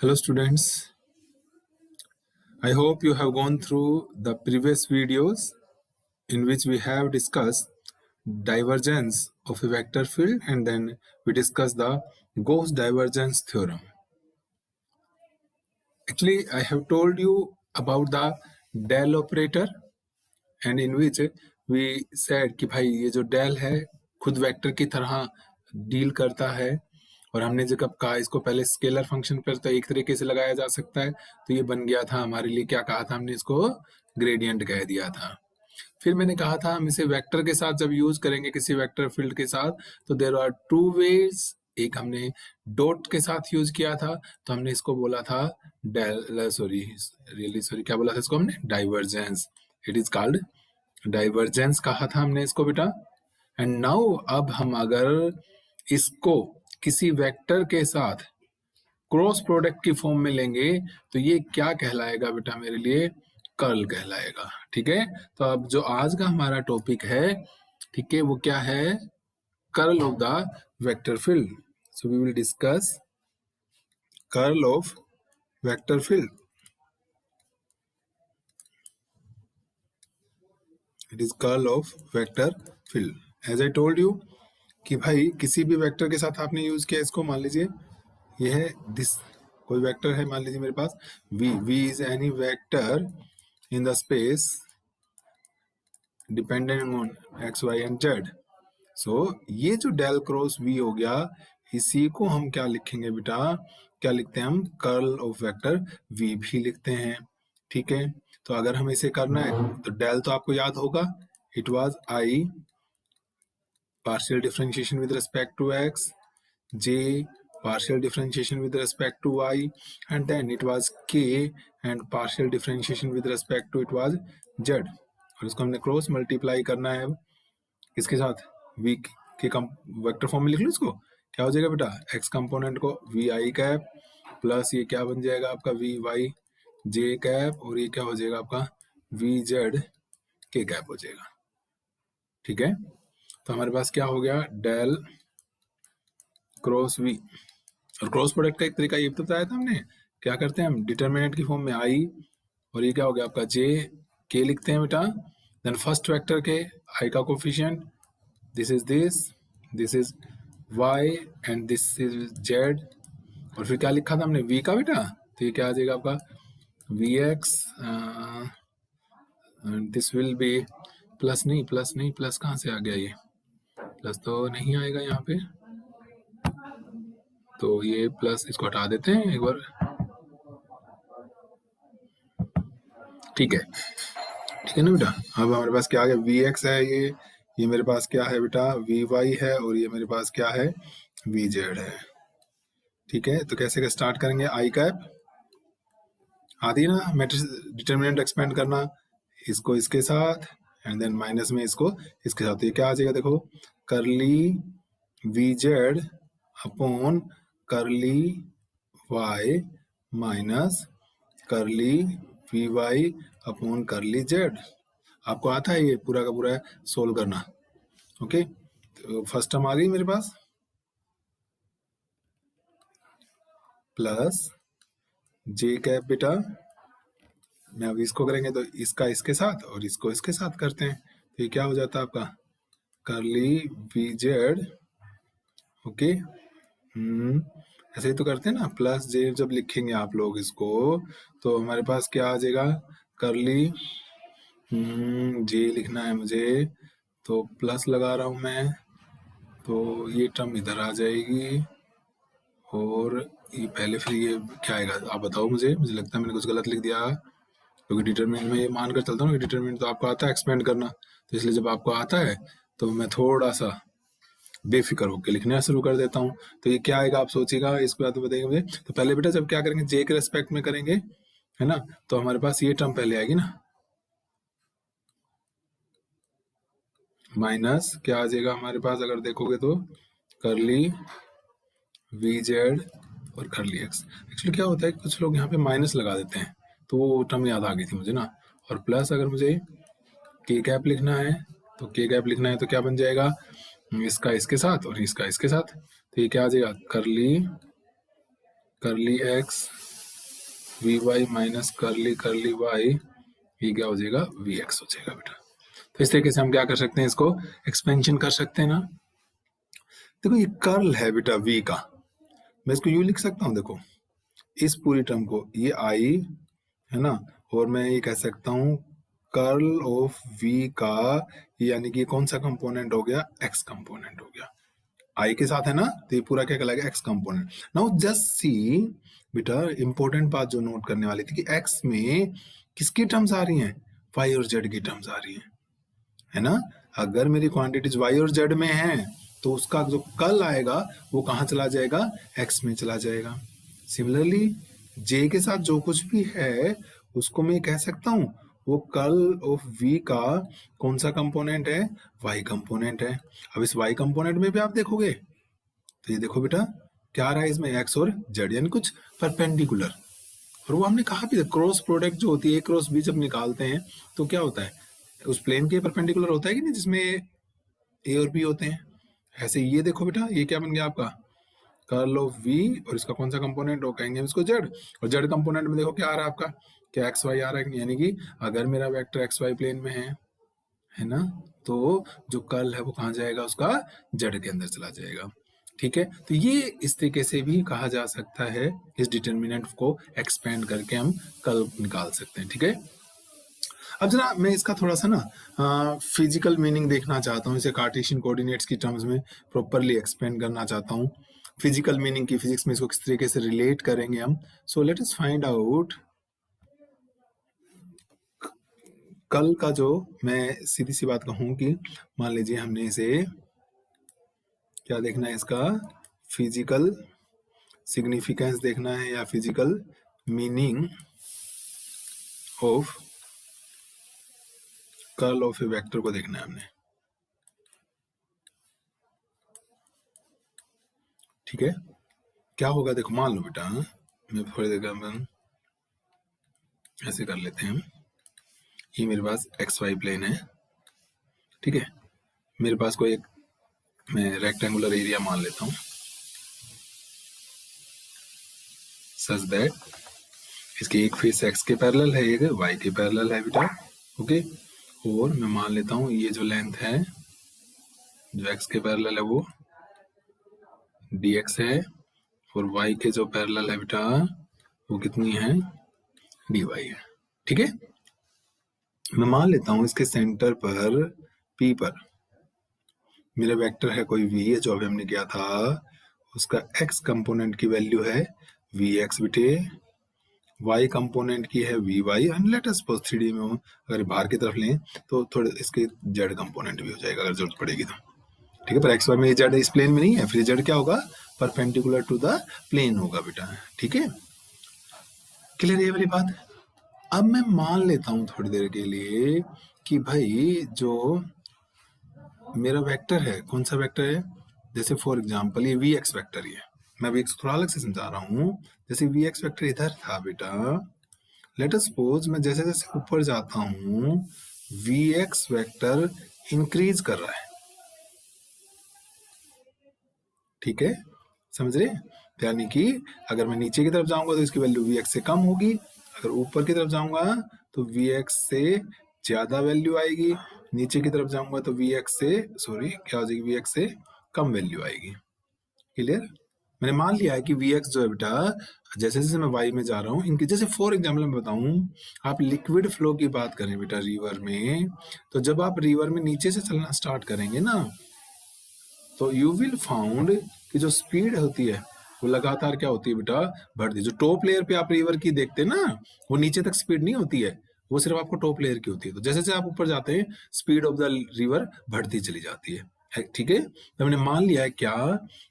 Hello students, I hope you have gone through the previous videos in which we have discussed divergence of a vector field and then we discussed the Gauss divergence theorem. Actually, I have told you about the del operator and in which we said कि भाई ये जो del है खुद vector की तरह deal करता है और हमने जो कब कहा इसको पहले स्केलर फंक्शन पर तो एक तरीके से लगाया जा सकता है तो ये बन गया था हमारे लिए क्या कहा था हमने इसको ग्रेडियंट कह दिया था। फिर मैंने कहा था हम इसे वेक्टर के साथ जब यूज करेंगे किसी वेक्टर फील्ड के साथ तो देयर आर टू वेज। एक हमने डॉट के साथ यूज किया था तो हमने इसको बोला था सॉरी क्या बोला था इसको हमने divergence. It is called divergence कहा था हमने इसको बेटा। एंड नाउ अब हम अगर इसको किसी वेक्टर के साथ क्रॉस प्रोडक्ट की फॉर्म में लेंगे तो ये क्या कहलाएगा बेटा मेरे लिए कर्ल कहलाएगा। ठीक है, तो अब जो आज का हमारा टॉपिक है ठीक है वो क्या है curl of the vector field. So we will discuss curl of vector field. It is curl of vector field. As I told you कि भाई किसी भी वेक्टर के साथ आपने यूज किया इसको, मान लीजिए ये है दिस कोई वेक्टर है, मान लीजिए मेरे पास v is any vector in the space dependent on x y and z। सो ये जो डेल क्रॉस v हो गया इसी को हम क्या लिखेंगे बेटा, क्या लिखते हैं हम कर्ल ऑफ वेक्टर v भी लिखते हैं। ठीक है, तो अगर हमें इसे करना है तो डेल तो आपको याद होगा, it was i partial differentiation with respect to x, j partial differentiation with respect to y, and then it was k and partial differentiation with respect to it was z। और इसको हमने cross multiply करना है किसके साथ, v के vector form में लिख लो इसको। क्या हो जाएगा बेटा, x कंपोनेंट को vi कैप प्लस ये क्या बन जाएगा आपका vy j कैप और ये क्या हो जाएगा आपका vz k कैप हो जाएगा। ठीक है, तो हमारे पास क्या हो गया डेल क्रॉस v। और क्रॉस प्रोडक्ट का एक तरीका ये बताया था हमने, क्या करते हैं हम डिटरमिनेंट की फॉर्म में i और ये क्या हो गया आपका j k लिखते हैं बेटा। देन फर्स्ट वेक्टर के i का coefficient this is y and this is z और फिर क्या लिखा था हमने v का बेटा, तो ये क्या आ जाएगा आपका vx this will be plus नहीं प्लस कहाँ से आ गया, ये प्लस तो नहीं आएगा यहाँ पे, तो ये प्लस इसको हटा देते हैं एक बार। ठीक है ना बेटा। अब हमारे पास क्या आ गया vx है, ये मेरे पास क्या है बेटा vy है और ये मेरे पास क्या है vz है। ठीक है, तो कैसे स्टार्ट करेंगे, आई कैप आती है ना मैट्रिक्स डिटरमिनेंट एक्सपेंड करना, इसको इसके साथ एंड देन माइनस में इसको इसके साथ, ये क्या आ जाएगा देखो करली vz अपॉन करली y माइनस करली vy अपॉन करली z। आपको आता है ये पूरा का पूरा सोल्व करना। ओके, तो फर्स्ट टर्म आ गई मेरे पास प्लस j कैप बेटा, मैं अब इसको करेंगे तो इसका इसके साथ और इसको इसके साथ करते हैं तो ये क्या हो जाता है आपका करली vz। ओके, ऐसे ही तो करते हैं ना, प्लस जे जब लिखेंगे आप लोग इसको तो हमारे पास क्या आ जाएगा करली जे लिखना है मुझे तो प्लस लगा रहा हूं मैं, तो ये टर्म इधर आ जाएगी और ये पहले फिर ये क्या आएगा आप बताओ मुझे लगता है मैंने कुछ गलत लिख दिया क्योंकि डिटरमिनेंट में ये मानकर चलता हूँ कि डिटरमिनेंट तो आपको आता है एक्सपेंड करना, तो इसलिए जब आपको आता है तो मैं थोड़ा सा बेफिक्र होकर लिखना शुरू कर देता हूँ। तो ये क्या आएगा आप सोचिएगा, इसके बाद बताइए मुझे। तो पहले बेटा जब क्या करेंगे जे के रेस्पेक्ट में करेंगे है ना, तो हमारे पास ये टर्म पहले आएगी ना माइनस क्या आ जाएगा हमारे पास अगर देखोगे तो करली vz और करली x। एक्चुअली क्या होता है कुछ लोग यहाँ पे माइनस लगा देते हैं तो वो टर्म याद आ गई थी मुझे ना, और प्लस अगर मुझे k कैप लिखना है तो k कैप लिखना है तो क्या बन जाएगा इसका इसके साथ और इसका इसके साथ, तो ये क्या आ जाएगा curly x V Y minus curly Y, ये क्या हो जाएगा, वी एक्स हो जाएगा बेटा। तो इस तरीके से हम क्या कर सकते हैं, इसको एक्सपेंशन कर सकते हैं ना। देखो ये कर्ल है बेटा वी का, मैं इसको यूं लिख सकता हूँ, देखो इस पूरी टर्म को, ये आई है ना, और मैं ये कह सकता हूँ कर्ल ऑफ वी का, यानी कि कौन सा कंपोनेंट हो गया, एक्स कंपोनेंट हो गया, आई के साथ है ना, तो ये पूरा क्या कहलाएगा, x component. Now just see बेटा, इंपॉर्टेंट बात जो नोट करने वाली थी कि एक्स में किसकी टर्म्स आ रही हैं, वाई और जेड की टर्म्स आ रही हैं, है ना। अगर मेरी क्वांटिटीज वाई और जेड में है तो उसका जो कल आएगा वो कहाँ चला जाएगा, एक्स में चला जाएगा। सिमिलरली जे के साथ जो कुछ भी है उसको मैं कह सकता हूँ वो कर्ल ऑफ वी का कौन सा कंपोनेंट है, वाई कंपोनेंट है। अब इस वाई कंपोनेंट में भी आप देखोगे तो ये देखो बेटा क्या आ रहा है इसमें, एक्स और जेड, यानी कुछ परपेंडिकुलर। और वो हमने कहा भी क्रॉस प्रोडक्ट जो होती है, क्रॉस बी जब निकालते हैं तो क्या होता है, उस प्लेन के परपेंडिकुलर होता है कि नहीं, जिसमें ए और बी होते हैं। ऐसे ये देखो बेटा, ये क्या बन गया आपका कर्ल ऑफ वी, और इसका कौन सा कंपोनेंट हो, कहेंगे हम इसको जेड। और जेड कंपोनेंट में देखो क्या आ रहा है आपका, क्या एक्स वाई आ रहा है कि नहीं, यानी कि अगर मेरा वेक्टर एक्स वाई प्लेन में है ना, तो जो कर्ल है वो कहाँ जाएगा, उसका जेड के अंदर चला जाएगा। ठीक है, तो ये इस तरीके से भी कहा जा सकता है, इस डिटर्मिनेंट को एक्सपेंड करके हम कर्ल निकाल सकते हैं। ठीक है, अब जरा मैं इसका थोड़ा सा ना फिजिकल मीनिंग देखना चाहता हूँ, इसे कार्टेशियन कोऑर्डिनेट्स की टर्म्स में प्रॉपरली एक्सपेंड करना चाहता हूँ। फिजिकल मीनिंग की फिजिक्स में इसको किस तरीके से रिलेट करेंगे हम, so let us find out. कल का जो, मैं सीधी सी बात कहूँ कि मान लीजिए हमने इसे क्या देखना है, इसका फिजिकल सिग्निफिकेंस देखना है या physical meaning of curl of A vector को देखना है हमने। ठीक है, क्या होगा, देखो मान लो बेटा, मैं थोड़ी देर में ऐसे कर लेते हैं, ये मेरे पास एक्स वाई प्लेन है। ठीक है, मेरे पास कोई एक मैं रेक्टेंगुलर एरिया मान लेता हूँ सच दैट इसकी एक फेस एक्स के पैरेलल है, एक वाई के पैरेलल है बेटा। ओके, और मैं मान लेता हूँ ये जो लेंथ है जो एक्स के पैरेलल है वो dx है, और y के जो पैरेलल है बेटा वो कितनी है, dy है। ठीक है, मैं मान लेता हूं इसके सेंटर पर P पर मेरा वेक्टर है कोई v है, जो अभी हमने किया था, उसका x कंपोनेंट की वैल्यू है vx बेटे, y कंपोनेंट की है vy, and let us suppose 3D में अगर बाहर की तरफ लें तो थोड़े इसके z कंपोनेंट भी हो जाएगा अगर जरूरत पड़ेगी तो। ठीक है, पर एक्स वाई में जेड इस प्लेन में नहीं है, फिर जेड क्या होगा, परपेंडिकुलर टू द प्लेन होगा बेटा। ठीक है, क्लियर ये वाली बात। अब मैं मान लेता हूं थोड़ी देर के लिए कि भाई जो मेरा वेक्टर है, कौन सा वेक्टर है, जैसे फॉर एग्जांपल ये वी एक्स वेक्टर ही है, मैं अभी थोड़ा अलग से समझा रहा हूँ। जैसे वी एक्स वेक्टर इधर था बेटा, लेट अस सपोज मैं जैसे जैसे ऊपर जाता हूँ वी एक्स वेक्टर इंक्रीज कर रहा है। ठीक है, समझ रहे, यानी कि अगर मैं नीचे की तरफ जाऊंगा तो इसकी वैल्यू वी एक्स से कम होगी, अगर ऊपर की तरफ जाऊंगा तो वी एक्स से ज्यादा वैल्यू आएगी, नीचे की तरफ जाऊंगा तो वी एक्स से, सॉरी क्या हो जाएगी, वी एक्स से कम वैल्यू आएगी। क्लियर, मैंने मान लिया है कि वी एक्स जो है बेटा, जैसे जैसे मैं वाई में जा रहा हूँ इनके, जैसे फॉर एग्जाम्पल मैं बताऊं, आप लिक्विड फ्लो की बात करें बेटा रिवर में, तो जब आप रिवर में नीचे से चलना स्टार्ट करेंगे ना तो यू विल फाउंड कि जो स्पीड होती है वो लगातार क्या होती है बेटा, बढ़ती। जो टॉप लेयर पे आप रिवर की देखते हैं ना, वो नीचे तक स्पीड नहीं होती है, वो सिर्फ आपको टॉप लेयर की होती है। तो जैसे जैसे आप ऊपर जाते हैं स्पीड ऑफ द रिवर बढ़ती चली जाती है। ठीक है, तो मैंने मान लिया है क्या,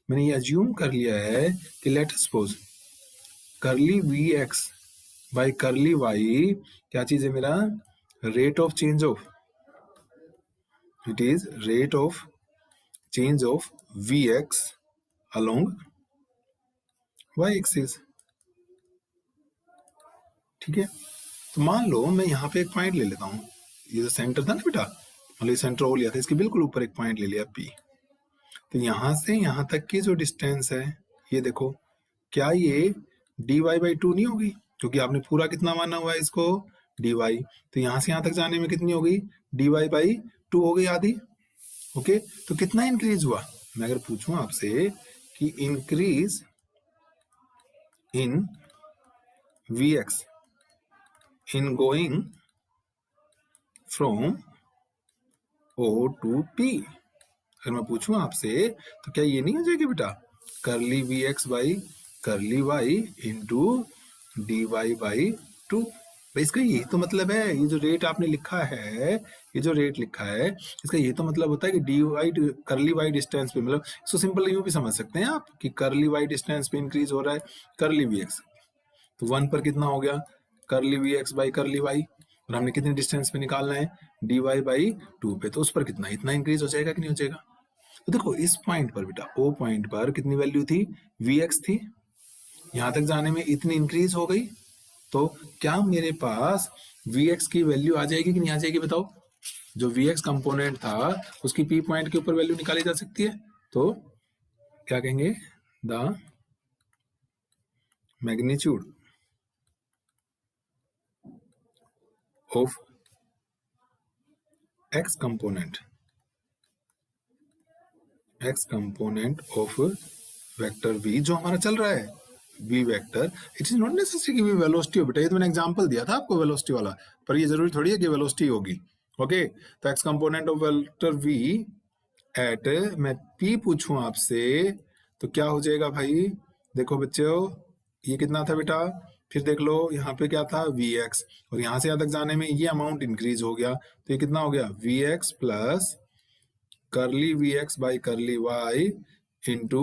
मैंने ये अज्यूम कर लिया है कि let us suppose curly V X by curly Y क्या चीज है मेरा, rate of change of, it is rate of change of Vx along y axis। ठीक है, तो मान लो मैं यहाँ पे एक पॉइंट ले लेता हूँ, ये जो सेंटर था ना बेटा, मतलब ये सेंटर हो लिया था, इसके बिल्कुल ऊपर एक पॉइंट ले लिया P। तो यहाँ से यहाँ तक की जो डिस्टेंस है ये देखो, क्या ये dy by 2 नहीं होगी, क्योंकि आपने पूरा कितना माना हुआ है इसको, dy। तो यहां से यहां तक जाने में कितनी हो गई, dy/2 हो गई आधी। ओके, तो कितना इंक्रीज हुआ, मैं अगर पूछूं आपसे कि increase in vx in going from O to P, अगर मैं पूछूं आपसे तो क्या ये नहीं हो जाएगी बेटा, करली vx/करली y इंटू dy/2। भाई इसका यही तो मतलब है, ये जो रेट आपने लिखा है, ये जो रेट लिखा है, इसका ये तो मतलब होता है कि dy करली y डिस्टेंस पे, मतलब इसको सिंपल यूं भी समझ सकते हैं आप कि करली y डिस्टेंस पे इंक्रीज हो रहा है करली vx, तो 1 पर कितना हो गया, करली vx/करली y, और हमने कितने डिस्टेंस पे निकालना है, dy/2 पे, तो उस पर कितना, इतना इंक्रीज हो जाएगा कि नहीं हो जाएगा। तो देखो इस पॉइंट पर बेटा, ओ पॉइंट पर कितनी वैल्यू थी, vx थी, यहां तक जाने में इतनी इंक्रीज हो गई, तो क्या मेरे पास vx की वैल्यू आ जाएगी कि नहीं आ जाएगी, बताओ। जो vx कंपोनेंट था उसकी p पॉइंट के ऊपर वैल्यू निकाली जा सकती है, तो क्या कहेंगे, the magnitude of x component of vector v जो हमारा चल रहा है, v vector, it is not necessary कि v वेलोसिटी हो बेटा, ये तो मैंने एग्जांपल दिया था आपको वेलोसिटी वाला, पर ये जरूरी थोड़ी है कि वेलोसिटी होगी। ओके, तो x component of vector v at, मैं p पूछूं आपसे तो क्या हो जाएगा भाई, देखो बच्चों ये कितना था बेटा, फिर देख लो यहाँ पे क्या था vx, और यहाँ से यहाँ तक जाने में ये अमाउंट इंक्रीज हो गया, तो ये कितना हो गया vx प्लस करली vx/करली y इंटू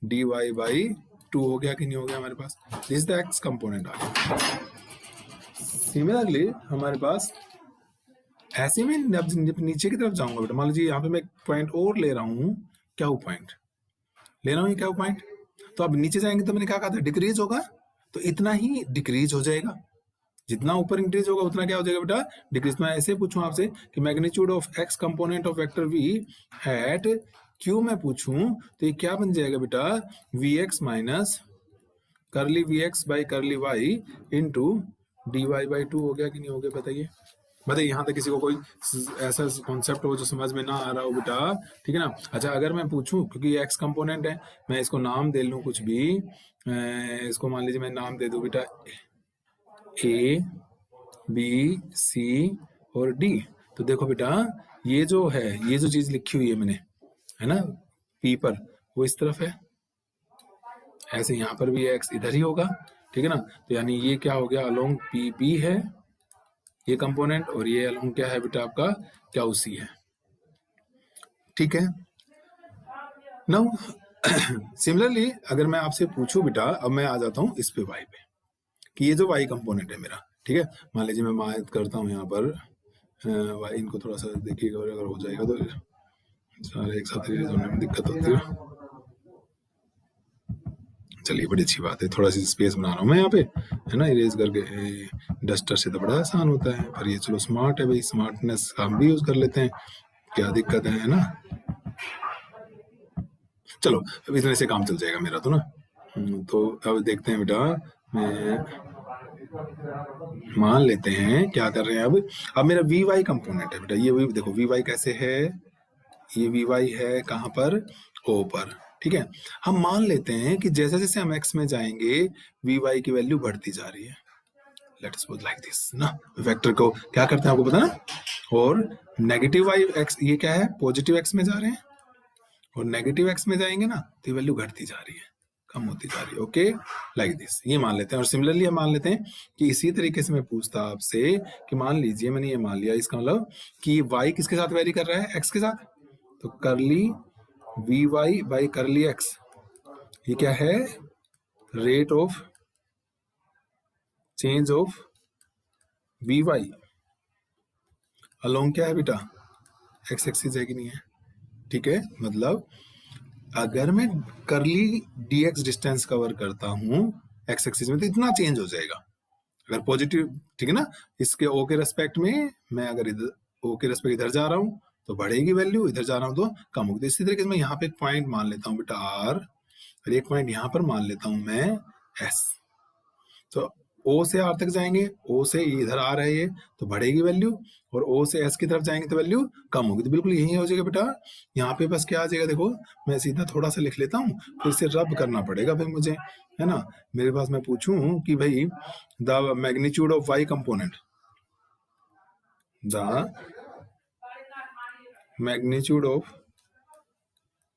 dy/2 हो गया कि नहीं हो गया हमारे पास, दिस द x कंपोनेंट आ गया। सिमिलरली हमारे पास ऐसे में जब नीचे की तरफ जाऊंगा बेटा, मान लीजिए यहाँ पे मैं एक पॉइंट और ले रहा हूँ, क्या वो पॉइंट ले रहा हूँ, क्या वो पॉइंट, तो अब नीचे जाएंगे तो मैंने क्या कहा था, डिक्रीज होगा, तो इतना ही डिक्रीज हो जाएगा, जितना ऊपर इंक्रीज होगा उतना क्या हो जाएगा बेटा, डिक्रीज। मैं ऐसे पूछूं आपसे कि magnitude of x component of vector v at q में पूछूं तो ये क्या बन जाएगा बेटा, vx माइनस करली vx/करली y इंटू dy/2 हो गया कि नहीं हो गया, बताइए। बताइए यहाँ तक किसी को कोई ऐसा कॉन्सेप्ट हो जो समझ में ना आ रहा हो बेटा, ठीक है ना। अच्छा अगर मैं पूछूं, क्योंकि ये एक्स कंपोनेंट है, मैं इसको नाम दे लूं कुछ भी, इसको मान लीजिए मैं नाम दे दूं बेटा ए बी सी और डी, तो देखो बेटा ये जो है, ये जो चीज लिखी हुई है मैंने, है ना, पी पर, वो इस तरफ है, ऐसे यहाँ पर भी एक्स इधर ही होगा, ठीक है ना। तो यानी ये क्या हो गया, अलोंग पी बी है ये कंपोनेंट, और ये अलोंग क्या है बेटा आपका, क्या सी है, ठीक है। नाउ सिमिलरली अगर मैं आपसे पूछूं बेटा, अब मैं आ जाता हूं इस पे वाई पे, कि ये जो वाई कंपोनेंट है मेरा, ठीक है, मान लीजिए मैं मायत करता हूँ यहाँ पर वाई, इनको थोड़ा सा देखिएगा, अगर हो जाएगा तो सारे एक साथ रिलीज होने में दिक्कत होती है। चलिए बड़ी अच्छी बात है, थोड़ा सी स्पेस बना रहा हूँ मैं यहाँ पे, है ना, इरेज करके, डस्टर से तो बड़ा आसान होता है, पर ये चलो स्मार्ट है भाई, स्मार्टनेस हम भी यूज कर लेते हैं, क्या दिक्कत है ना। चलो अब इतने से काम चल जाएगा मेरा तो ना। तो अब देखते हैं बेटा, मैं मान लेते हैं क्या कर रहे हैं, अब मेरा वी वाई कंपोनेंट है बेटा, ये देखो वी वाई कैसे है, ये वी वाई है कहाँ पर, ओ पर, ठीक है। हम मान लेते हैं कि जैसे जैसे हम एक्स में जाएंगे वी वाई की वैल्यू बढ़ती जा रही है, लेट्स सपोज लाइक दिस ना, वेक्टर को क्या करते हैं आपको पता ना, और नेगेटिव वाई एक्स, ये क्या है, पॉजिटिव एक्स में जा रहे हैं, और नेगेटिव एक्स में जाएंगे ना तो वैल्यू घटती जा रही है, कम होती जा रही है, ओके लाइक दिस, ये मान लेते हैं। और सिमिलरली हम मान लेते हैं कि इसी तरीके से मैं पूछता आपसे कि मान लीजिए मैंने ये मान लिया, इसका मतलब कि y किसके साथ वेरी कर रहा है, x के साथ, तो करली vy/करली x, ये क्या है, rate of change of vy along क्या है बेटा, x एक्सिस है कि नहीं है, ठीक है। मतलब अगर मैं करली dx डिस्टेंस कवर करता हूं x एक्सिस में तो इतना चेंज हो जाएगा, अगर पॉजिटिव, ठीक है ना, इसके o के रेस्पेक्ट में, मैं अगर इधर o के रेस्पेक्ट इधर जा रहा हूं तो बढ़ेगी वैल्यू, इधर जा रहा हूं तो कम होगी। तो इसी तरीके से मैं यहाँ पे एक पॉइंट मान लेता हूँ बेटा r, और एक पॉइंट यहाँ पर मान लेता हूं मैं s, तो ओ से आर तक जाएंगे, ओ से इधर आ रहा है ये, तो बढ़ेगी वैल्यू, और ओ से एस की तरफ जाएंगे तो वैल्यू कम होगी। तो बिल्कुल यही हो जाएगा बेटा। यहाँ पे बस क्या आ जाएगा, देखो मैं सीधा थोड़ा सा लिख लेता हूँ, फिर से रब करना पड़ेगा भाई मुझे, है ना। मेरे पास मैं पूछूं कि भाई the magnitude of Y component, the magnitude of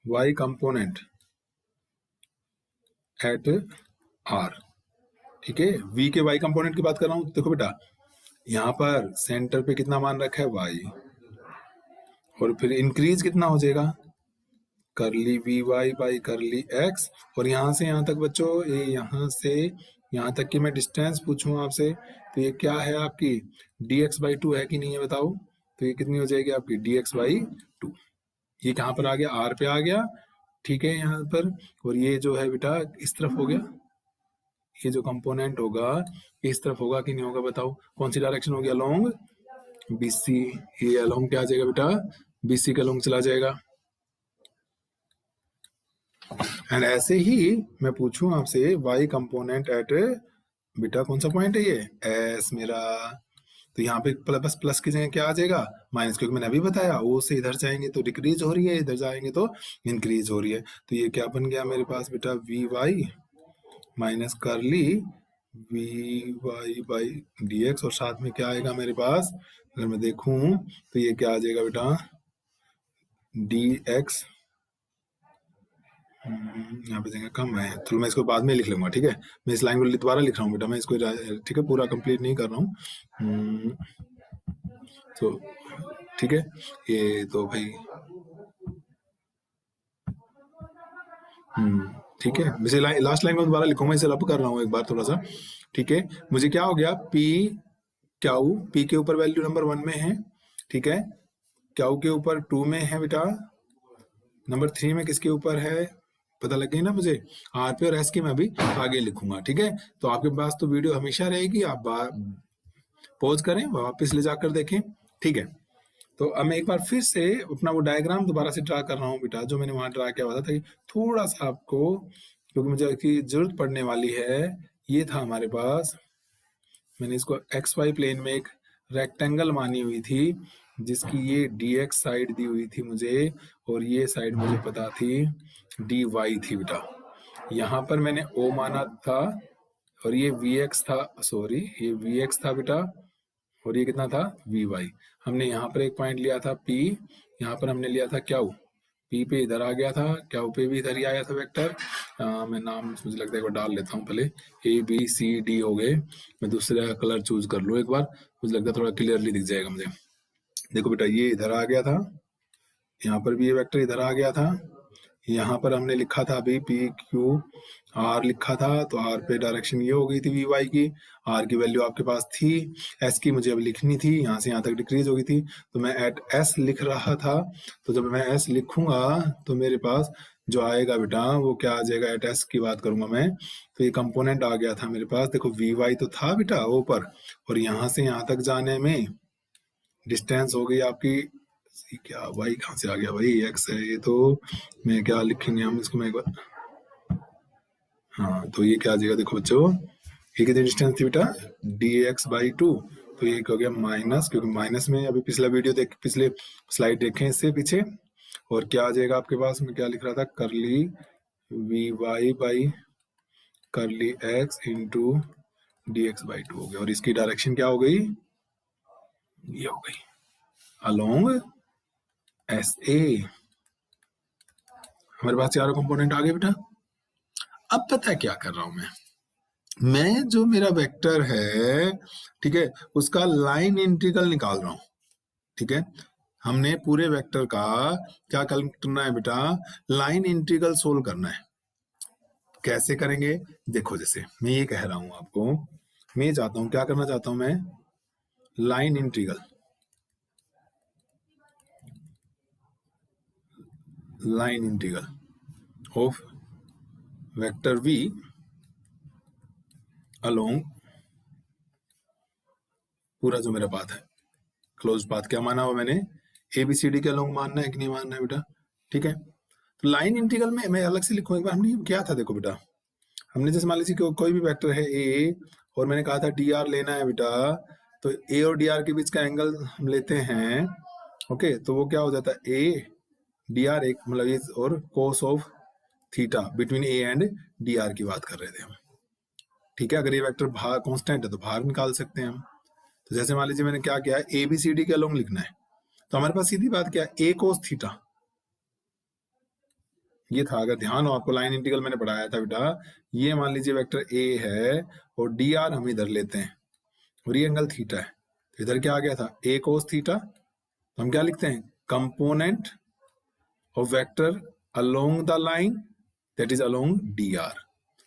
Y component at R, ठीक है। वी के वाई कंपोनेंट की बात कर रहा हूँ। देखो बेटा यहाँ पर सेंटर पे कितना मान रखा है वाई, और फिर इंक्रीज कितना हो जाएगा, curly V Y by curly X, और यहाँ से यहाँ तक बच्चों, ये यहाँ से यहाँ तक की मैं डिस्टेंस पूछूं आपसे, तो ये क्या है आपकी dx/2 है कि नहीं है बताओ। तो ये कितनी हो जाएगी आपकी dx/2। ये कहाँ पर आ गया, आर पे आ गया, ठीक है यहाँ पर। और ये जो है बेटा इस तरफ हो गया, ये जो कंपोनेंट होगा इस तरफ होगा कि नहीं होगा बताओ, कौन सी डायरेक्शन होगी, अलोंग BC। ये अलोंग क्या आ जाएगा बेटा, BC के अलोंग चला जाएगा। एंड ऐसे ही मैं पूछूं आपसे वाई कंपोनेंट एट, बेटा कौन सा पॉइंट है ये, एस मेरा। तो यहाँ पे प्लस प्लस की जगह क्या आ जाएगा, माइनस, क्योंकि मैंने अभी बताया ओ से इधर जाएंगे तो डिक्रीज हो रही है, इधर जाएंगे तो इंक्रीज हो रही है। तो ये क्या बन गया मेरे पास बेटा, V Y minus curly V Y by D X, और साथ में क्या आएगा मेरे पास, अगर मैं देखूं तो ये क्या आ जाएगा बेटा, डी एक्स, यहाँ पे जगह कम है, चलो मैं इसको बाद में लिख लूंगा, ठीक है। मैं इस लाइन को दोबारा लिख रहा हूँ बेटा, मैं इसको ठीक है पूरा कंप्लीट नहीं कर रहा हूँ। तो ठीक है, ये तो भाई ठीक है, वैसे लास्ट लाइन में दोबारा लिखूंगा, इसे रब कर रहा हूँ एक बार थोड़ा सा, ठीक है। मुझे क्या हो गया, पी क्याऊ, पी के ऊपर वैल्यू नंबर 1 में है, ठीक है। क्याऊ के ऊपर 2 में है बेटा, नंबर 3 में किसके ऊपर है, पता लग गई ना मुझे। आर पे और एस के मैं भी आगे लिखूंगा, ठीक है। तो आपके पास तो वीडियो हमेशा रहेगी, आप पॉज करें, वापस ले जाकर देखें, ठीक है। तो अब मैं एक बार फिर से अपना वो डायग्राम दोबारा से ड्रा कर रहा हूँ बेटा, जो मैंने वहां ड्रा किया हुआ था, ताकि थोड़ा सा आपको, क्योंकि मुझे इसकी जरूरत पड़ने वाली है। ये था हमारे पास, मैंने इसको एक्स वाई प्लेन में एक रेक्टेंगल मानी हुई थी, जिसकी ये डी एक्स साइड दी हुई थी मुझे, और ये साइड मुझे पता थी डी वाई थी बेटा। यहाँ पर मैंने ओ माना था, और ये वी एक्स था, सॉरी ये वी एक्स था बेटा, और ये कितना था वी वाई। हमने यहाँ पर एक पॉइंट लिया था पी, यहाँ पर हमने लिया था क्याऊ, पी पे इधर आ गया था, क्याऊ पे भी इधर ही आया था वेक्टर। मैं नाम मुझे लगता है एक बार डाल लेता हूँ पहले, ABCD हो गए। मैं दूसरा कलर चूज कर लूँ एक बार, मुझे लगता है थोड़ा क्लियरली दिख जाएगा मुझे। देखो बेटा ये इधर आ गया था, यहाँ पर भी ये वेक्टर इधर आ गया था, यहाँ पर हमने लिखा था अभी PQR लिखा था, तो आर पे डायरेक्शन ये हो गई थी वी वाई की। आर की वैल्यू आपके पास थी, एस की मुझे अब लिखनी थी, यहाँ से यहाँ तक डिक्रीज हो गई थी, तो मैं एट एस लिख रहा था। तो जब मैं एस लिखूंगा तो मेरे पास जो आएगा बेटा वो क्या आ जाएगा, एट एस की बात करूंगा मैं, तो ये कंपोनेंट आ गया था मेरे पास। देखो वी वाई तो था बेटा ऊपर, और यहाँ से यहाँ तक जाने में डिस्टेंस हो गई आपकी, क्या वाई कहाँ से आ गया भाई, एक्स है ये, तो मैं क्या लिखेंगे हम इसको, मैं एक बार, हाँ तो ये क्या आ जाएगा, देखो बच्चों ये कितनी डिस्टेंस थी बेटा, dx/2, तो ये हो गया माइनस, क्योंकि माइनस में अभी पिछला वीडियो देख, पिछले स्लाइड देखें इससे पीछे, और क्या आ जाएगा आपके पास, मैं क्या लिख रहा था, curly V Y by curly X into dx/2 हो गया, और इसकी डायरेक्शन क्या हो गई, ये हो गई अलोंग SA। हमारे पास चारों कंपोनेंट आ गए बेटा। अब पता है क्या कर रहा हूं मैं जो मेरा वेक्टर है, ठीक है, उसका लाइन इंटीग्रल निकाल रहा हूं, ठीक है। हमने पूरे वेक्टर का क्या करना है बेटा, लाइन इंटीग्रल सोल्व करना है। कैसे करेंगे, देखो जैसे मैं ये कह रहा हूं आपको, मैं ये चाहता हूं, क्या करना चाहता हूं मैं, line integral, line integral of vector v along पूरा जो मेरा पाथ है, क्लोज पाथ क्या माना हुआ मैंने, ABCD के अलोंग मानना है कि नहीं मानना है बेटा, ठीक है। तो लाइन इंटीग्रल में मैं अलग से लिखूं एक बार, हमने क्या था देखो बेटा, हमने जैसे मान लीजिए कोई भी वेक्टर है A और मैंने कहा था डी आर लेना है बेटा, तो ए और डी आर के बीच का एंगल हम लेते हैं, ओके, तो वो क्या हो जाता है ए डी आर, एक मतलब ये, और cos of theta between A and D R की बात कर रहे थे हम, ठीक है। अगर ये वेक्टर बाहर कांस्टेंट है तो बाहर निकाल सकते हैं हम। तो जैसे मान लीजिए मैंने क्या किया है, ए बी सी डी के अलोंग लिखना है, तो हमारे पास सीधी बात क्या है, ए कोस थीटा, ये था। अगर ध्यान हो आपको, लाइन इंटीग्रल मैंने पढ़ाया था बेटा, ये मान लीजिए वेक्टर ए है और डी आर हम इधर लेते हैं और ये एंगल थीटा है, तो इधर क्या आ गया था, ए कोस थीटा, तो हम क्या लिखते हैं, component of vector along the line that is along D R.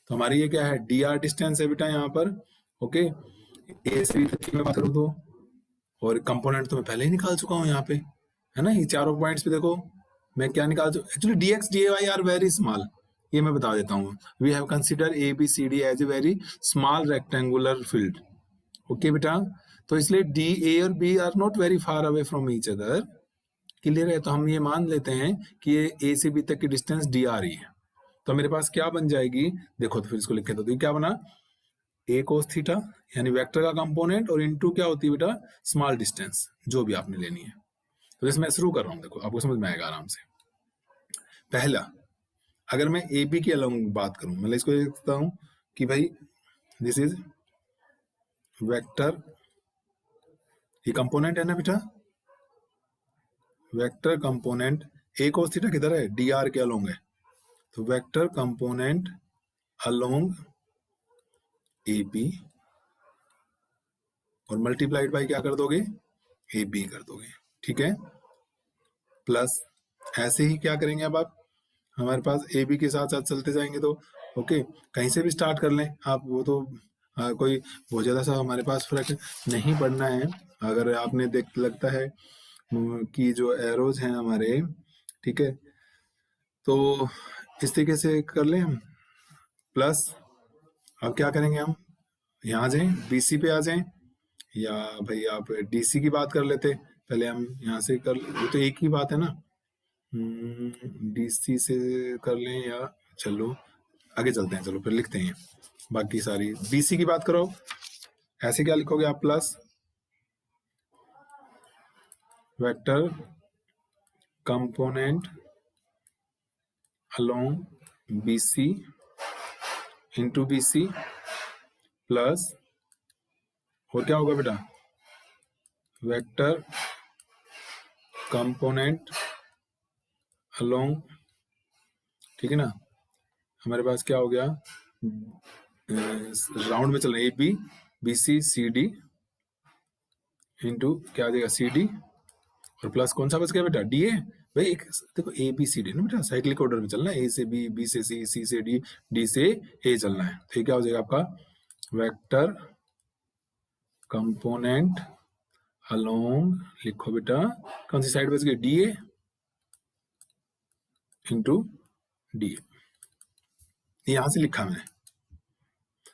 तो हमारी ये क्या है, डी आर डिस्टेंस है बेटा यहाँ पर, ओके। ए से बी तक की मैं बात करूँ तो, और कंपोनेंट तो मैं पहले ही निकाल चुका हूँ यहाँ पे, है ना। ये चारों पॉइंट्स पे देखो मैं क्या निकाल चुका, actually D X D Y are very small, ये मैं बता देता हूँ। We have consider A B C D as a very small rectangular field, okay बेटा। तो इसलिए डी ए और B are not very far away from each other, clear है। तो हम ये मान लेते हैं कि ये ए से बी तक की डिस्टेंस डी आर ही है। तो मेरे पास क्या बन जाएगी, देखो तो फिर इसको लिखे, तो ये क्या बना, ए कोस थीटा यानी वेक्टर का कंपोनेंट, और इनटू क्या होती है बेटा, स्मॉल डिस्टेंस जो भी आपने लेनी है। तो जैसे मैं शुरू कर रहा हूँ, देखो आपको समझ में आएगा आराम से। पहला, अगर मैं ए बी के अलोंग बात करूं, मतलब इसको लिखता हूं कि भाई दिस इज वेक्टर, ये कंपोनेंट है ना बेटा, vector component A cos theta किधर है, डी आर के अलोंग है, तो vector component along A B, और मल्टीप्लाइड बाई क्या कर दोगे, ए बी कर दोगे, ठीक है। प्लस ऐसे ही क्या करेंगे अब आप, हमारे पास ए बी के साथ साथ चलते जाएंगे, तो ओके, कहीं से भी स्टार्ट कर लें आप, वो तो कोई बहुत ज़्यादा सा हमारे पास फर्क नहीं पड़ना है। अगर आपने देख लगता है कि जो एरोज हैं हमारे, ठीक है, तो इस तरीके से कर लें हम। प्लस अब क्या करेंगे हम, यहाँ जाएं बीसी पे आ जाएं, या भाई आप डीसी की बात कर लेते, पहले हम यहाँ से कर, वो तो एक ही बात है ना, डीसी से कर लें, या चलो आगे चलते हैं, चलो फिर लिखते हैं बाकी सारी। बीसी की बात करो, ऐसे क्या लिखोगे आप, plus vector component along BC into BC, plus और क्या होगा बेटा, वेक्टर कंपोनेंट अलोंग, ठीक है ना। हमारे पास क्या हो गया, राउंड में चल रहे, A B B C C D into क्या आ जाएगा, सी डी, और प्लस कौन सा बच गया बेटा, डी ए। भाई एक देखो, ए बी सी डी ना बेटा, साइक्लिक ऑर्डर में चलना है, ए से बी, बी से सी, सी से डी, डी से ए चलना है। तो क्या हो जाएगा आपका, वेक्टर कंपोनेंट अलोंग, लिखो बेटा कौन सी साइड बच गई, D A into D A, यहां से लिखा मैंने।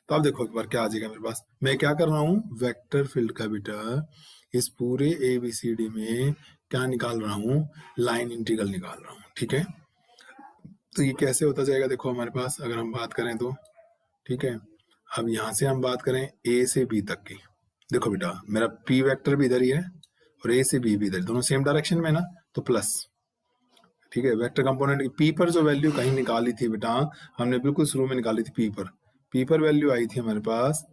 तो अब देखो एक बार क्या आ जाएगा मेरे पास, मैं क्या कर रहा हूँ, वेक्टर फील्ड का बेटा इस पूरे ए बी सी डी में क्या निकाल रहा हूँ, लाइन इंटीग्रल निकाल रहा हूँ, ठीक है। तो ये कैसे होता जाएगा, देखो हमारे पास अगर हम बात करें तो, ठीक है, अब यहाँ से हम बात करें ए से बी तक की, देखो बेटा मेरा पी वेक्टर भी इधर ही है और ए से बी भी इधर, दोनों सेम डायरेक्शन में ना, तो प्लस, ठीक है। वेक्टर कंपोनेंट की पी पर जो वैल्यू कहीं निकाली थी बेटा, हमने बिल्कुल शुरू में निकाली थी पी पर वैल्यू आई थी हमारे पास,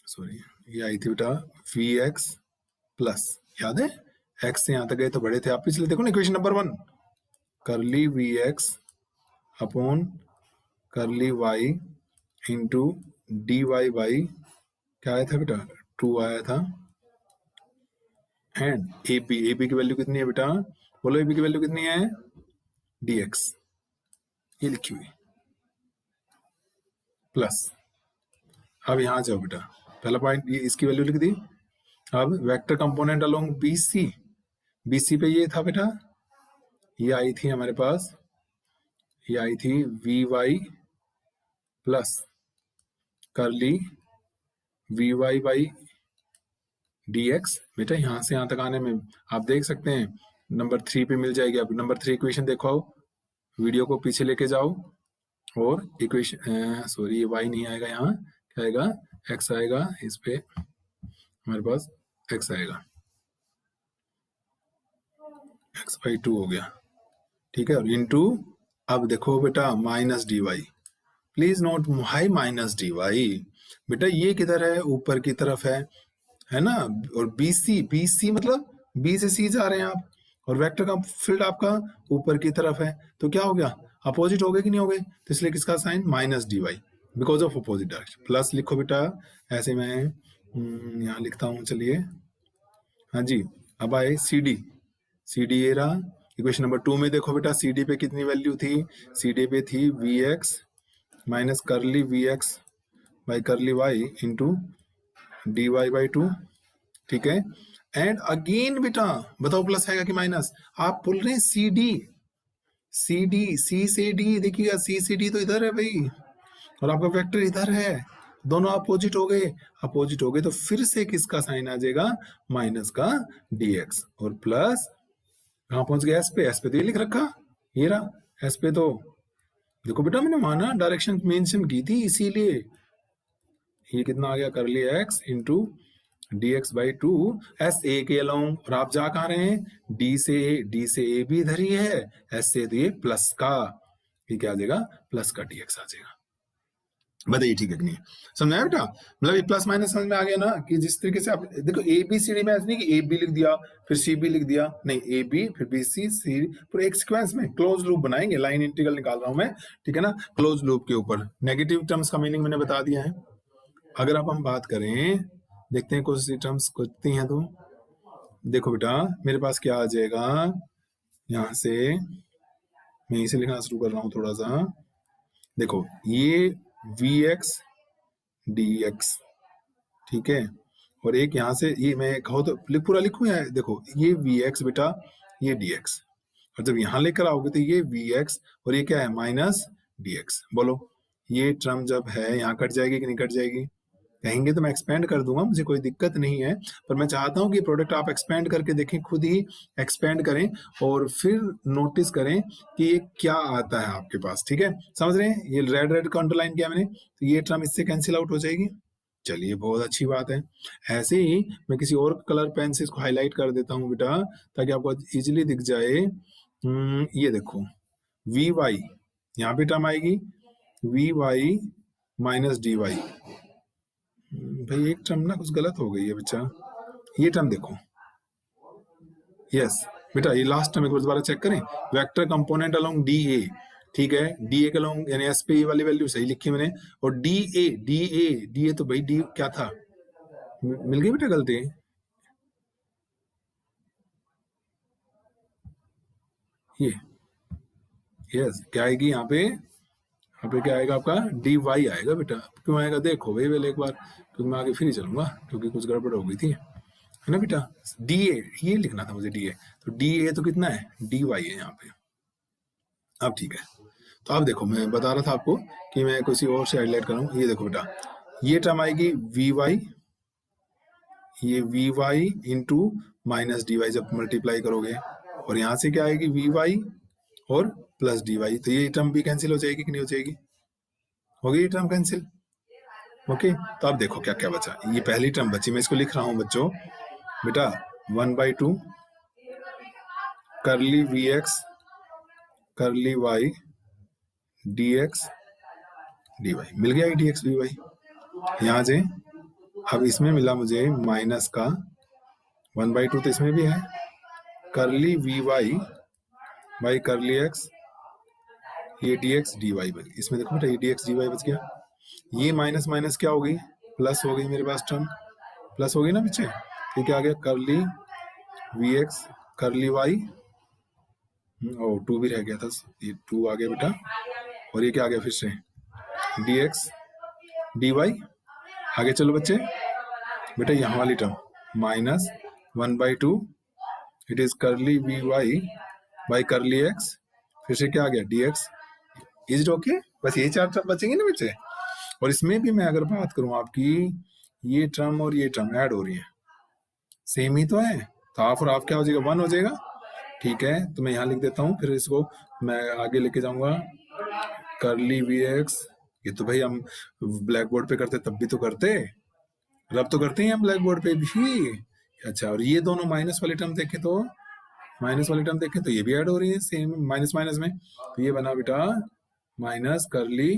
सॉरी ये आई थी बेटा वी एक्स प्लस, याद है, एक्स से यहाँ तक गए तो बड़े थे आप, पिछले देखो ना equation number 1, curly V X upon curly Y into D Y by क्या आया था बेटा, 2 आया था, एंड ए बी की वैल्यू कितनी है बेटा, बोलो ए बी की वैल्यू कितनी है, डी एक्स, ये लिखी हुई, प्लस अब यहां जाओ बेटा, पहला पॉइंट ये इसकी वैल्यू लिख दी। अब वेक्टर कंपोनेंट अलोंग बीसी पे ये था बेटा, ये आई थी हमारे पास, ये आई थी V Y plus curly V Y by D X, बेटा यहां से यहां तक आने में आप देख सकते हैं नंबर 3 पे मिल जाएगी। अब नंबर 3 इक्वेशन देखो, वीडियो को पीछे लेके जाओ, और इक्वेशन सॉरी ये वाई नहीं आएगा, यहाँ क्या आएगा, x आएगा, इस पे हमारे पास x आएगा, x/2 हो गया, ठीक है। और इंटू, अब देखो बेटा minus D Y, please note high minus D Y. बेटा ये किधर है, ऊपर की तरफ है ना। और बी सी मतलब बी से सी जा रहे हैं आप, और वेक्टर का फील्ड आपका ऊपर की तरफ है, तो क्या हो गया, अपोजिट हो गए कि नहीं हो गए, तो इसलिए किसका sign minus D Y, because of opposite direction. Plus लिखो बेटा, ऐसे मैं यहाँ लिखता हूँ, चलिए, हाँ जी। अब आए सी डी ये रहा। इक्वेशन नंबर 2 में देखो बेटा, सी डी पे कितनी वैल्यू थी, सी डी पे थी V X minus curly V X by curly Y into D Y by 2, ठीक है। एंड अगेन बेटा बताओ प्लस आएगा कि माइनस, आप बोल रहे हैं सी डी सी से डी, देखिएगा सी से डी तो इधर है भाई, और आपका वेक्टर इधर है, दोनों अपोजिट हो गए तो फिर से किसका साइन आ जाएगा, माइनस का dx, और प्लस कहाँ पहुंच गया, एस पे तो ये लिख रखा, ये रहा एस पे। तो देखो बेटा मैंने माना डायरेक्शन मेंशन की थी, इसीलिए ये कितना आ गया, कर लिया x into dx/2 S A के अलोंग, और आप जा कहाँ रहे हैं, डी से ए भी इधर ही है, एस से तो ये प्लस का, ये क्या आ जाएगा, प्लस का dx आ जाएगा। बताइए ठीक है कि नहीं, समझ आया बेटा, मतलब ये प्लस माइनस समझ में आ गया ना, कि जिस तरीके से आप देखो ए बी सी डी में ऐसा नहीं कि ए बी लिख दिया फिर सी बी लिख दिया, नहीं ए बी फिर बी सी सी, पूरे एक सीक्वेंस में क्लोज लूप बनाएंगे, लाइन इंटीग्रल निकाल रहा हूं मैं, ठीक है ना, क्लोज लूप के ऊपर। नेगेटिव टर्म्स का मीनिंग मैंने बता दिया है। अगर आप हम बात करें, देखते हैं कुछ टर्म्स कितनी हैं, तो देखो बेटा मेरे पास क्या आ जाएगा, यहां से मैं इसे लिखना शुरू कर रहा हूं थोड़ा सा, देखो ये वी एक्स डी एक्स, ठीक है, और एक यहाँ से ये मैं कहो तो पूरा लिखूं या, देखो ये वी एक्स बेटा, ये डी एक्स, और जब यहाँ लेकर आओगे तो ये वी एक्स और ये क्या है माइनस डी एक्स। बोलो ये टर्म जब है यहाँ कट जाएगी कि नहीं कट जाएगी, कहेंगे तो मैं एक्सपेंड कर दूंगा, मुझे कोई दिक्कत नहीं है, पर मैं चाहता हूँ कि प्रोडक्ट आप एक्सपेंड करके देखें, खुद ही एक्सपेंड करें और फिर नोटिस करें कि ये क्या आता है आपके पास, ठीक है, समझ रहे हैं। ये रेड रेड का अंडरलाइन किया मैंने, तो ये टर्म इससे कैंसिल आउट हो जाएगी, चलिए बहुत अच्छी बात है। ऐसे ही मैं किसी और कलर पेन से इसको हाईलाइट कर देता हूँ बेटा, ताकि आपको इजीली दिख जाए। ये देखो वी वाई, यहाँ पे टर्म आएगी V Y minus D Y, भाई एक टर्म ना कुछ गलत हो गई है बच्चा, ये टर्म देखो, यस बेटा ये लास्ट टर्म एक बार दोबारा चेक करें, vector component along D A, ठीक है, डी ए के अलोंग यानी एस पे वाली वैल्यू सही लिखी मैंने, और डी ए तो भाई डी क्या था, मिल गई बेटा गलती, ये यस क्या आएगी यहाँ पे क्या आएगा आपका डी वाई आएगा बेटा, क्यों आएगा देखो भाई पहले एक बार, क्योंकि मैं आगे फिर ही चलूंगा, क्योंकि कुछ गड़बड़ हो गई थी, है ना बेटा। डी ए ये लिखना था मुझे, डी ए, तो डी ए तो कितना है, डी वाई है यहाँ पे। अब ठीक है, तो अब देखो मैं बता रहा था आपको कि मैं किसी और से हाईलाइट करूँ, ये देखो बेटा ये टर्म आएगी वी वाई, ये V Y into minus D Y जब मल्टीप्लाई करोगे, और यहाँ से क्या आएगी वी वाई और प्लस डी वाई, तो ये टर्म भी कैंसिल हो जाएगी कि नहीं हो जाएगी, हो गई ये टर्म कैंसिल, ओके। तो अब देखो क्या क्या बचा, ये पहली टर्म बची, मैं इसको लिख रहा हूँ बच्चों बेटा 1/2 curly V X curly Y D X D Y, मिल गया डी एक्स डी वाई, यहाँ से अब इसमें मिला मुझे माइनस का 1/2, तो इसमें भी है curly V Y by curly X, ये डी एक्स डी वाई, इसमें देखो बेटा ये डी एक्स डी वाई बच गया, ये माइनस माइनस क्या हो गई, प्लस हो गई मेरे पास टर्म, प्लस हो गई ना पीछे, तो क्या आ गया करली वी एक्स करली वाई, और 2 भी रह गया था, ये 2 आ गया बेटा, और ये क्या आ गया फिर से डी एक्स डी वाई। आगे चलो बच्चे बेटा, यहाँ वाली term minus 1/2 it is curly V Y by curly X, फिर से क्या आ गया D X, is it okay, बस यही 4 टर्म बचेंगे ना बच्चे। और इसमें भी मैं अगर बात करूं आपकी, ये टर्म और ये टर्म ऐड हो रही है, सेम ही तो है, तो हाफ और हाफ क्या हो जाएगा 1 हो जाएगा, ठीक है। तो मैं यहाँ लिख देता हूँ, फिर इसको मैं आगे लेके जाऊंगा करली वी एक्स ये तो भाई हम ब्लैक बोर्ड पे करते तब भी तो करते, रब तो करते हैं हम ब्लैक बोर्ड पे भी। अच्छा, और ये दोनों माइनस वाली टर्म देखें तो, माइनस वाली टर्म देखें तो ये भी ऐड हो रही है सेम माइनस माइनस में, तो ये बना बेटा माइनस करली,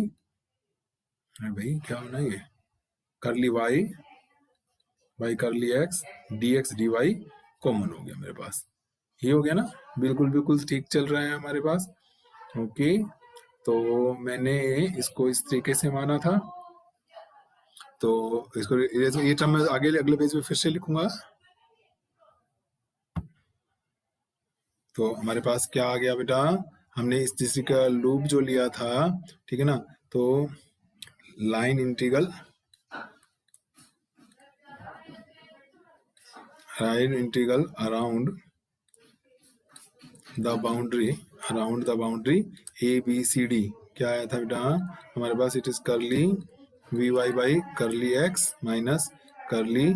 भाई क्या बना ये, curly Y by curly X D X D Y common हो गया मेरे पास, ये हो गया ना, बिल्कुल बिल्कुल ठीक चल रहा है हमारे पास। ओके, तो मैंने इसको इस तरीके से माना था, तो इसको ये टर्म मैं आगे अगले पेज पे फिर से लिखूंगा। तो हमारे पास क्या आ गया बेटा, हमने इस तीसरी का लूप जो लिया था, ठीक है ना, तो line integral around the boundary A B C D, क्या आया था बेटा हमारे पास, it is curly V Y by curly X minus curly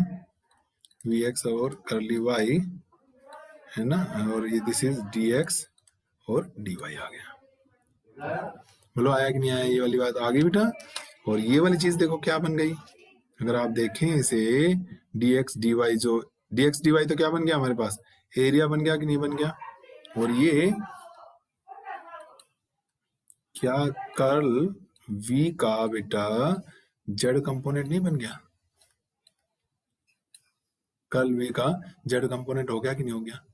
V X और करली वाई, है ना, और ये दिस इज डी एक्स और डी वाई आ गया। बोलो आया कि नहीं आया, ये वाली बात आ गई बेटा। और ये वाली चीज देखो क्या बन गई, अगर आप देखें इसे डी एक्स डी वाई, जो डी एक्स डी वाई तो क्या बन गया हमारे पास, एरिया बन गया कि नहीं बन गया, और ये क्या कर्ल v का बेटा जेड कंपोनेंट नहीं बन गया, कर्ल v का जेड कंपोनेंट हो गया कि नहीं हो गया।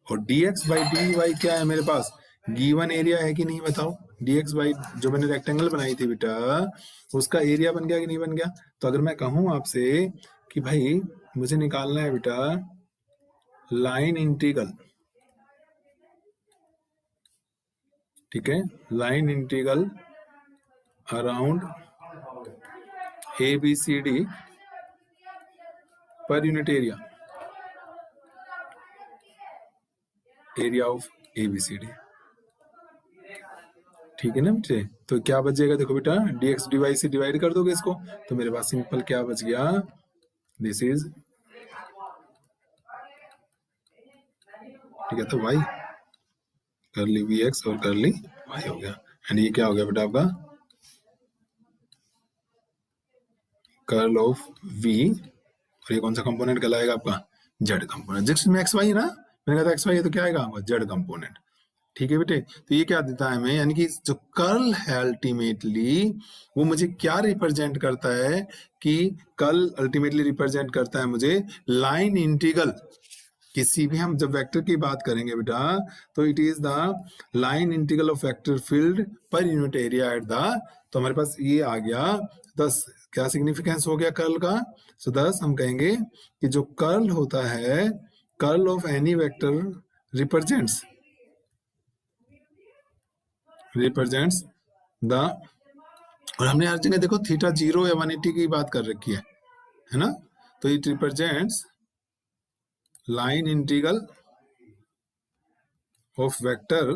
और dx बाई डी वाई क्या है मेरे पास, गिवन एरिया है कि नहीं बताओ, dx बाई जो मैंने रेक्टेंगल बनाई थी बेटा उसका एरिया बन गया कि नहीं बन गया। तो अगर मैं कहूं आपसे कि भाई मुझे निकालना है बेटा लाइन इंटीग्रल, ठीक है, line integral around A B C D पर unit area, area of A B C D, ठीक है ना बेटे। तो क्या बच जाएगा देखो बेटा, dx dy से डिवाइड कर दोगे इसको, तो मेरे पास सिंपल क्या बच गया, दिस इज, ठीक है, तो y करली वी एक्स और करली y हो गया, एंड ये क्या हो गया बेटा आपका कर्ल ऑफ v, और ये कौन सा कंपोनेंट कहलाएगा आपका, जेड कंपोनेंट, जिसमें एक्स वाई है ना, मैंने कहा था एक्स वाई है तो क्या आएगा आपका जेड कंपोनेंट, ठीक है बेटे। तो ये क्या देता है हमें, यानी कि जो कर्ल है अल्टीमेटली वो मुझे क्या रिप्रेजेंट करता है, कि कर्ल अल्टीमेटली रिप्रेजेंट करता है मुझे लाइन इंटीग्रल, किसी भी हम जब वेक्टर की बात करेंगे बेटा तो it is the line integral of vector field पर यूनिट एरिया एट द, तो हमारे पास ये आ गया 10, क्या सिग्निफिकेंस हो गया कर्ल का, सो 10 हम कहेंगे कि जो कर्ल होता है, curl of any vector represents the, और हमने हर जगह देखो थीटा 0 या 180 की बात कर रखी है ना, तो it represents line integral of vector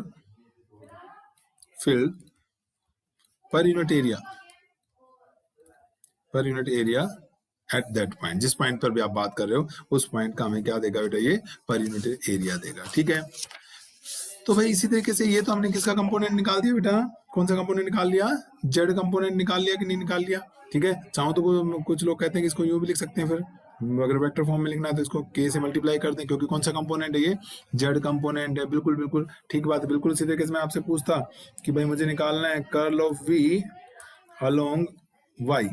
field पर unit area at that point, जिस पॉइंट पर भी आप बात कर रहे हो उस पॉइंट का हमें क्या देगा बेटा, ये पर यूनिट एरिया देगा, ठीक है। तो भाई इसी तरीके से ये तो हमने किसका कंपोनेंट निकाल दिया बेटा, कौन सा कंपोनेंट निकाल लिया, जेड कंपोनेंट निकाल लिया कि नहीं निकाल लिया, ठीक है। चाहो तो कुछ लोग कहते हैं कि इसको यूं भी लिख सकते हैं, फिर अगर वेक्टर फॉर्म में लिखना है तो इसको k से मल्टीप्लाई कर दें, क्योंकि कौन सा कंपोनेंट है ये, जेड कंपोनेंट है, बिल्कुल बिल्कुल ठीक बात है। बिल्कुल इसी तरीके से मैं आपसे पूछता कि भाई मुझे निकालना है curl of v along y,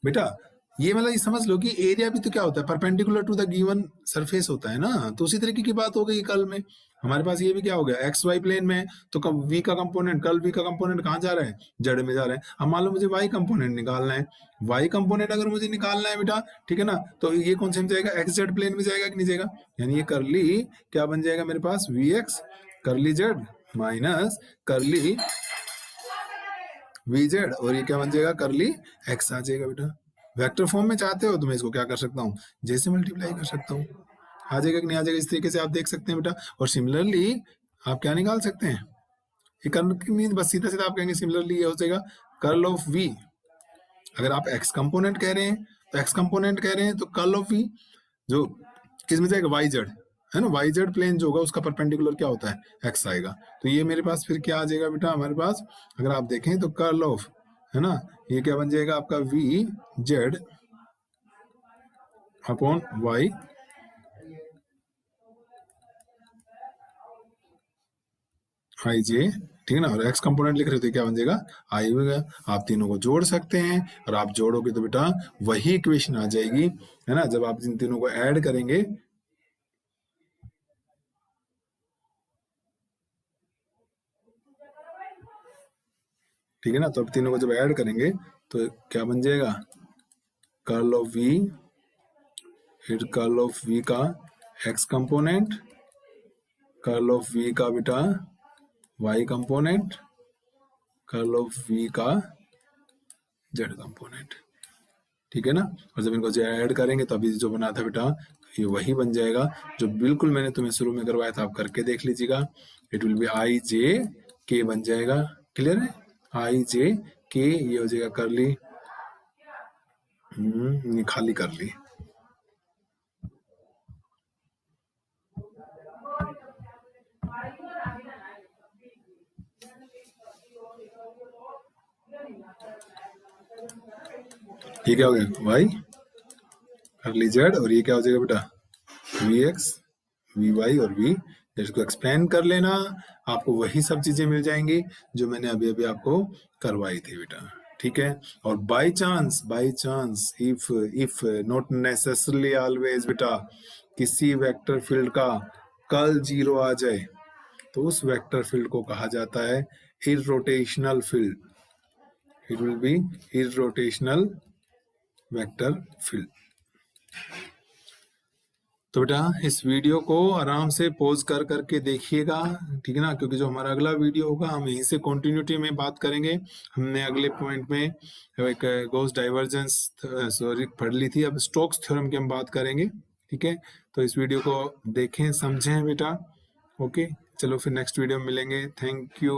बेटा ये मतलब ये समझ लो कि एरिया भी तो क्या होता है, perpendicular to the given surface होता है ना, तो उसी तरीके की बात हो गई कल में। हमारे पास ये भी क्या हो गया, एक्स वाई प्लेन में, तो v का कंपोनेंट, कल v का कंपोनेंट कहाँ जा रहा है, जेड में जा रहा है। अब मान लो मुझे y कंपोनेंट निकालना है, y कंपोनेंट अगर मुझे निकालना है बेटा, ठीक है ना, तो ये कौन से में जाएगा, एक्स जेड प्लेन में जाएगा कि नहीं जाएगा, यानी ये करली क्या बन जाएगा मेरे पास, V X curly Z minus curly V Z, और ये क्या बन जाएगा, करली एक्स आ जाएगा बेटा। वेक्टर फॉर्म में चाहते हो तो मैं इसको क्या कर सकता हूँ, जैसे मल्टीप्लाई कर सकता हूँ, आ जाएगा कि नहीं आ जाएगा, इस तरीके से आप देख सकते हैं बेटा। और सिमिलरली आप क्या निकाल सकते हैं, ये कर्ल बस सीधा सीधा आप कहेंगे सिमिलरली ये हो जाएगा कर्ल ऑफ v, अगर आप x कंपोनेंट कह रहे हैं तो x कंपोनेंट कह रहे हैं तो कर्ल ऑफ v जो किस में जाएगा, y जेड है ना, y जेड प्लेन जो होगा उसका परपेंडिकुलर क्या होता है, x आएगा। तो ये मेरे पास फिर क्या आ जाएगा बेटा हमारे पास, अगर आप देखें तो कर्ल ऑफ है ना। ये क्या बन जाएगा आपका वी जेड अपॉन वाई आई जे, ठीक है ना। और एक्स कंपोनेंट लिख रहे थे, क्या बन जाएगा आई होगा। आप तीनों को जोड़ सकते हैं, और आप जोड़ोगे तो बेटा वही इक्वेशन आ जाएगी, है ना। जब आप इन तीनों को ऐड करेंगे, ठीक है ना, तो अब तीनों को जब ऐड करेंगे तो क्या बन जाएगा, कर्ल ऑफ वी, फिर कर्ल ऑफ वी का X component, curl of V का बेटा Y component, curl of V का जेड कंपोनेंट, ठीक है ना। और जब इनको ऐड करेंगे तभी जो बना था बेटा ये वही बन जाएगा जो बिल्कुल मैंने तुम्हें शुरू में करवाया था, आप करके देख लीजिएगा। इट विल बी आई जे के बन जाएगा, क्लियर है, आई जे के, ये हो जाएगा कर ली, खाली कर ली। ये क्या हो गया वाई कर ली जेड, और ये क्या हो जाएगा बेटा वी एक्स वी वाई और वी, इसको एक्सप्लेन कर लेना, आपको वही सब चीजें मिल जाएंगी जो मैंने अभी अभी आपको करवाई थी बेटा, ठीक है। और by chance if not necessarily always बेटा किसी वेक्टर फील्ड का कर्ल 0 आ जाए तो उस वेक्टर फील्ड को कहा जाता है irrotational field, it will be irrotational vector field. तो बेटा इस वीडियो को आराम से पॉज कर करके देखिएगा, ठीक है ना, क्योंकि जो हमारा अगला वीडियो होगा हम यहीं से कंटिन्यूटी में बात करेंगे। हमने अगले पॉइंट में एक गॉस डाइवर्जेंस सॉरी पढ़ ली थी, अब स्टोक्स थ्योरम की हम बात करेंगे, ठीक है। तो इस वीडियो को देखें समझें बेटा, ओके। चलो फिर नेक्स्ट वीडियो में मिलेंगे, थैंक यू।